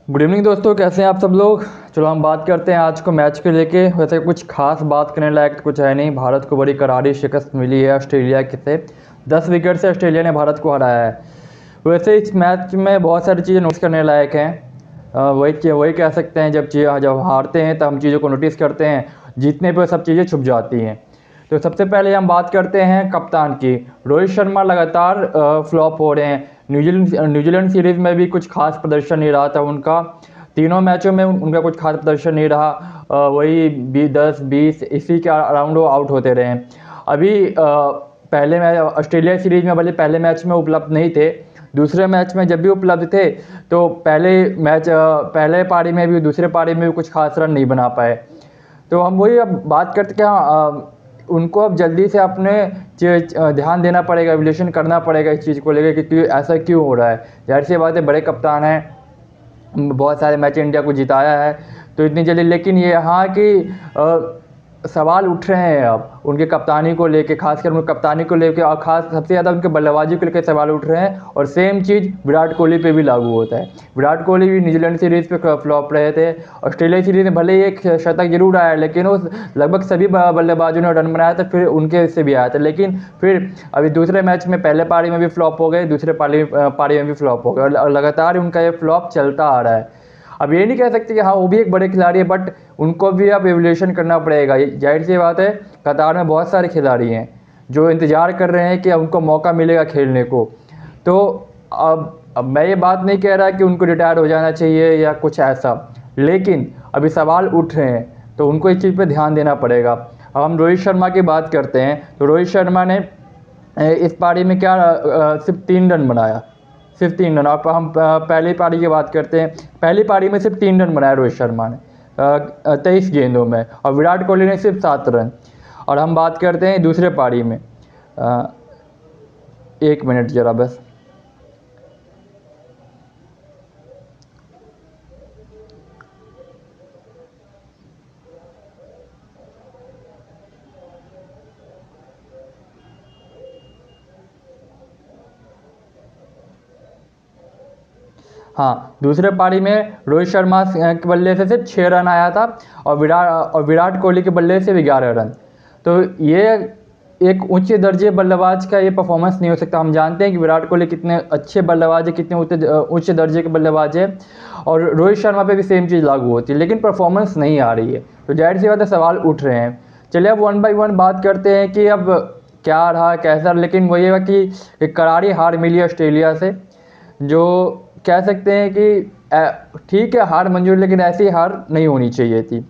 Good evening दोस्तों, कैसे हैं आप सब लोग। चलो हम बात करते हैं आज को मैच के लेके। वैसे कुछ खास बात करने लायक तो कुछ है नहीं। भारत को बड़ी करारी शिकस्त मिली है ऑस्ट्रेलिया के से। 10 विकेट से ऑस्ट्रेलिया ने भारत को हराया है। वैसे इस मैच में बहुत सारी चीज़ें नोटिस करने लायक हैं। वही कह सकते हैं, जब हारते हैं तो हम चीज़ों को नोटिस करते हैं, जीतने पर सब चीज़ें छुप जाती हैं। तो सबसे पहले हम बात करते हैं कप्तान की। रोहित शर्मा लगातार फ्लॉप हो रहे हैं। न्यूजीलैंड सीरीज़ में भी कुछ खास प्रदर्शन नहीं रहा था उनका। तीनों मैचों में उनका कुछ खास प्रदर्शन नहीं रहा। वही 10-20 इसी के अराउंड वो आउट होते रहे। अभी पहले मैच ऑस्ट्रेलिया सीरीज़ में भले पहले मैच में उपलब्ध नहीं थे, दूसरे मैच में जब भी उपलब्ध थे तो पहले पारी में भी दूसरे पारी में भी कुछ खास रन नहीं बना पाए। तो हम वही अब बात करते क्या, उनको अब जल्दी से अपने ध्यान देना पड़ेगा, एवल्यूशन करना पड़ेगा इस चीज़ को लेकर कि ऐसा क्यों हो रहा है। जाहिर सी बात है, बड़े कप्तान हैं, बहुत सारे मैच इंडिया को जिताया है, तो इतनी जल्दी। लेकिन ये यहाँ की सवाल उठ रहे हैं अब उनके कप्तानी को लेके, खासकर उनकी कप्तानी को लेके, और खास सबसे ज़्यादा उनके बल्लेबाजी को लेकर सवाल उठ रहे हैं। और सेम चीज़ विराट कोहली पे भी लागू होता है। विराट कोहली भी न्यूजीलैंड सीरीज़ पे फ्लॉप रहे थे। ऑस्ट्रेलिया सीरीज़ में भले ही एक शतक जरूर आया, लेकिन वो लगभग सभी बल्लेबाजों ने रन बनाया था, फिर उनके से भी आया था। लेकिन फिर अभी दूसरे मैच में पहले पारी में भी फ्लॉप हो गए, दूसरे पारी में भी फ्लॉप हो गए, और लगातार उनका ये फ्लॉप चलता आ रहा है। अब ये नहीं कह सकते कि हाँ वो भी एक बड़े खिलाड़ी है, बट उनको भी अब एवोल्यूशन करना पड़ेगा। जाहिर सी बात है, कतार में बहुत सारे खिलाड़ी हैं जो इंतज़ार कर रहे हैं कि उनको मौका मिलेगा खेलने को। तो अब मैं ये बात नहीं कह रहा कि उनको रिटायर हो जाना चाहिए या कुछ ऐसा, लेकिन अभी सवाल उठ रहे हैं तो उनको इस चीज़ पे ध्यान देना पड़ेगा। अब हम रोहित शर्मा की बात करते हैं, तो रोहित शर्मा ने इस पारी में सिर्फ 3 रन बनाया, सिर्फ 3 रन। अब हम पहली पारी की बात करते हैं, पहली पारी में सिर्फ 3 रन बनाया रोहित शर्मा ने 23 गेंदों में, और विराट कोहली ने सिर्फ 7 रन। और हम बात करते हैं दूसरे पारी में, 1 मिनट ज़रा बस। हाँ, दूसरे पारी में रोहित शर्मा के बल्ले से सिर्फ 6 रन आया था, और विराट कोहली के बल्ले से भी 11 रन। तो ये एक उच्च दर्जे बल्लेबाज का ये परफॉर्मेंस नहीं हो सकता। हम जानते हैं कि विराट कोहली कितने अच्छे बल्लेबाज है, कितने उच्च दर्जे के बल्लेबाज है, और रोहित शर्मा पे भी सेम चीज़ लागू होती है, लेकिन परफॉर्मेंस नहीं आ रही है। तो जाहिर सी बात है, सवाल उठ रहे हैं। चलिए अब 1 बाय 1 बात करते हैं कि अब क्या रहा कैसा। लेकिन वही है कि एक करारी हार मिली ऑस्ट्रेलिया से, जो कह सकते हैं कि ठीक है हार मंजूर, लेकिन ऐसी हार नहीं होनी चाहिए थी।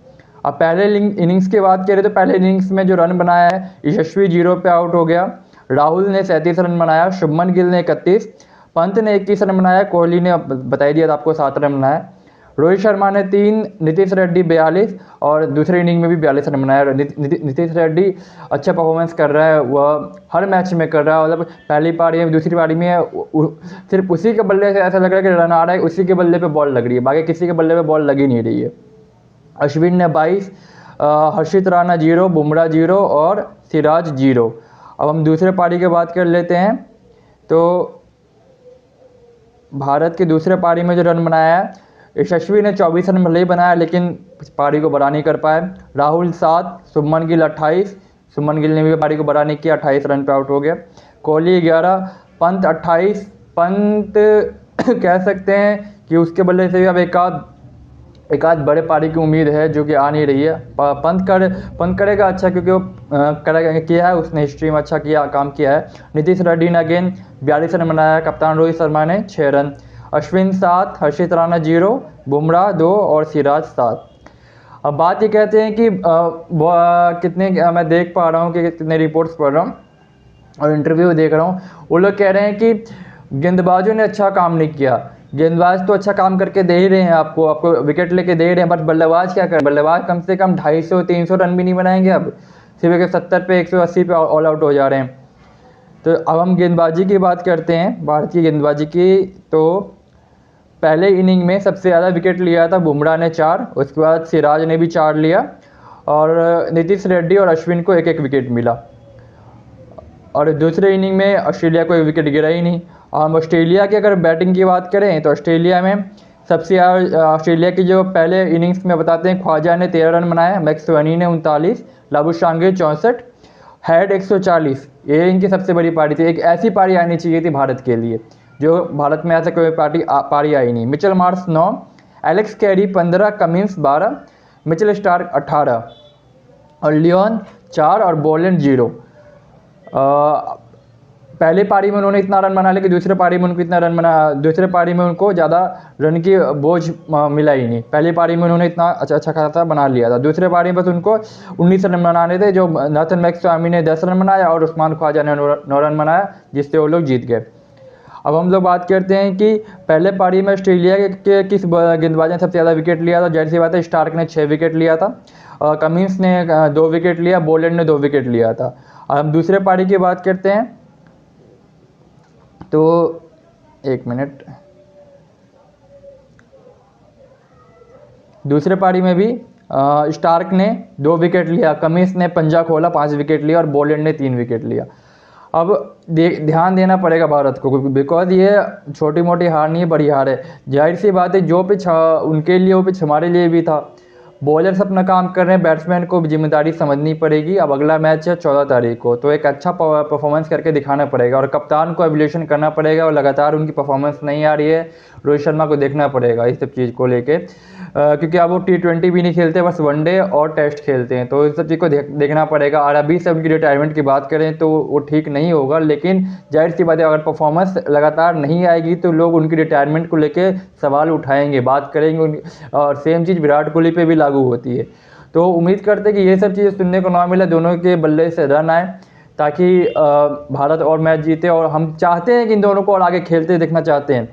अब पहले इनिंग्स की बात करें तो पहले इनिंग्स में जो रन बनाया है, यशस्वी 0 पे आउट हो गया। राहुल ने 37 रन बनाया, शुभमन गिल ने 31, पंत ने 21 रन बनाया, कोहली ने बता दिया था आपको 7 रन बनाया, रोहित शर्मा ने 3, नीतीश रेड्डी 42, और दूसरे इनिंग में भी 42 रन बनाया। नीतीश रेड्डी अच्छा परफॉर्मेंस कर रहा है, वह हर मैच में कर रहा है। मतलब पहली पारी में दूसरी पारी में सिर्फ उसी के बल्ले से ऐसा लग रहा है कि रन आ रहा है, उसी के बल्ले पे बॉल लग रही है, बाकी किसी के बल्ले पे बॉल लग ही नहीं रही है। अश्विन ने 22, हर्षित राणा 0, बुमराह 0 और सिराज 0। अब हम दूसरे पारी की बात कर लेते हैं। तो भारत के दूसरे पारी में जो रन बनाया है, यशस्वी ने 24 रन भले ही बनाया, लेकिन पारी को बड़ा नहीं कर पाए। राहुल 7, शुभमन गिल 28, शुभमन गिल ने भी पारी को बड़ा नहीं किया, 28 रन पे आउट हो गया। कोहली 11, पंत 28, पंत कह सकते हैं कि उसके बल्ले से भी अब एक आध बड़े पारी की उम्मीद है, जो कि आ नहीं रही है। पंत करेगा अच्छा, क्योंकि वो किया है, उसने हिस्ट्री में अच्छा काम किया है। नीतीश रेड्डी ने अगेन 42 रन बनाया, कप्तान रोहित शर्मा ने 6 रन। अश्विन 7, हर्षित राणा 0, बुमराह 2 और सिराज 7। अब बात ये कहते हैं कि मैं देख पा रहा हूँ कि कितने रिपोर्ट्स पढ़ रहा हूँ और इंटरव्यू देख रहा हूँ, वो लोग कह रहे हैं कि गेंदबाजों ने अच्छा काम नहीं किया। गेंदबाज तो अच्छा काम करके दे ही रहे हैं, आपको विकेट लेके दे ही रहे हैं, बट बल्लेबाज क्या कर, बल्लेबाज कम से कम 250-300 रन भी नहीं बनाएंगे। अब सिर्फ 70 पे 180 पे ऑल आउट हो जा रहे हैं। तो अब हम गेंदबाजी की बात करते हैं, भारत की गेंदबाजी की। तो पहले इनिंग में सबसे ज़्यादा विकेट लिया था बुमराह ने 4, उसके बाद सिराज ने भी 4 लिया, और नीतीश रेड्डी और अश्विन को 1-1 विकेट मिला। और दूसरे इनिंग में ऑस्ट्रेलिया को एक विकेट गिरा ही नहीं। और हम ऑस्ट्रेलिया की अगर बैटिंग की बात करें तो ऑस्ट्रेलिया में सबसे ऑस्ट्रेलिया की जो पहले इनिंग्स में बताते हैं, ख्वाजा ने 13 रन बनाए, मैक्सवेनी ने 39, लाबुशांगे 64, हेड 140। ये इनकी सबसे बड़ी पारी थी। एक ऐसी पारी आनी चाहिए थी भारत के लिए, जो भारत में ऐसा कोई पारी आई नहीं। Mitchell Marsh 9, Alex Carey 15, Cummins 12, Mitchell Starc 18 और लियोन 4 और बोलेंड 0। पहले पारी में उन्होंने इतना रन बना, लेकिन दूसरे पारी में उनको इतना रन बना, दूसरे पारी में उनको ज़्यादा रन की बोझ मिला ही नहीं। पहली पारी में उन्होंने इतना अच्छा खासा बना लिया था। दूसरे पारी में बस उनको 19 रन बनाने थे, जो नाथन मैक्सवेनी ने 10 रन बनाया और उस्मान ख्वाजा ने 9 रन बनाया, जिससे वो लोग जीत गए। अब हम लोग बात करते हैं कि पहले पारी में ऑस्ट्रेलिया के किस गेंदबाज ने सबसे ज़्यादा विकेट लिया था। जाहिर सी बात है, स्टार्क ने 6 विकेट लिया था, कमिंस ने 2 विकेट लिया, बोलेंड ने 2 विकेट लिया था। अब हम दूसरे पारी की बात करते हैं, तो 1 मिनट। दूसरे पारी में भी स्टार्क ने 2 विकेट लिया, कमिंस ने पंजा खोला 5 विकेट लिया और बोलेंड ने 3 विकेट लिया। अब ध्यान देना पड़ेगा भारत को, बिकॉज ये छोटी मोटी हार नहीं है, बड़ी हार है। जाहिर सी बात है, जो पिच उनके लिए वो पिच हमारे लिए भी था। बॉलर्स अपना काम कर रहे हैं, बैट्समैन को जिम्मेदारी समझनी पड़ेगी। अब अगला मैच है 14 तारीख को, तो एक अच्छा परफॉर्मेंस करके दिखाना पड़ेगा और कप्तान को एवल्यूशन करना पड़ेगा। और लगातार उनकी परफॉर्मेंस नहीं आ रही है, रोहित शर्मा को देखना पड़ेगा इस सब चीज़ को लेके, क्योंकि अब वो T20 भी नहीं खेलते, बस वनडे और टेस्ट खेलते हैं। तो इस सब चीज़ को देखना पड़ेगा। और अभी से उनकी रिटायरमेंट की बात करें तो वो ठीक नहीं होगा, लेकिन जाहिर सी बात है, अगर परफॉर्मेंस लगातार नहीं आएगी तो लोग उनकी रिटायरमेंट को लेके सवाल उठाएंगे, बात करेंगे। और सेम चीज़ विराट कोहली पे भी लागू होती है। तो उम्मीद करते हैं कि ये सब चीज़ें सुनने को ना मिले, दोनों के बल्ले से रन आए, ताकि भारत और मैच जीते। और हम चाहते हैं कि इन दोनों को और आगे खेलते देखना चाहते हैं,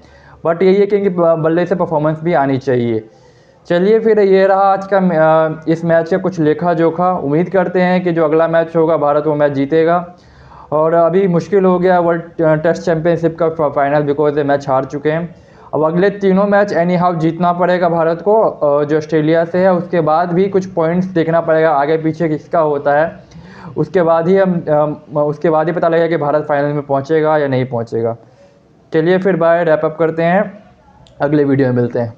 बट यही है कि इनकी बल्ले से परफॉर्मेंस भी आनी चाहिए। चलिए फिर, ये रहा आज का इस मैच का कुछ लेखा जोखा। उम्मीद करते हैं कि जो अगला मैच होगा भारत वो मैच जीतेगा। और अभी मुश्किल हो गया वर्ल्ड टेस्ट चैंपियनशिप का फाइनल, बिकॉज ये मैच हार चुके हैं। अब अगले तीनों मैच एनी हाउ जीतना पड़ेगा भारत को, जो ऑस्ट्रेलिया से है। उसके बाद भी कुछ पॉइंट्स देखना पड़ेगा, आगे पीछे किसका होता है। उसके बाद ही पता लगेगा कि भारत फाइनल में पहुंचेगा या नहीं पहुंचेगा। चलिए फिर, बाय, रैप अप करते हैं, अगले वीडियो में मिलते हैं।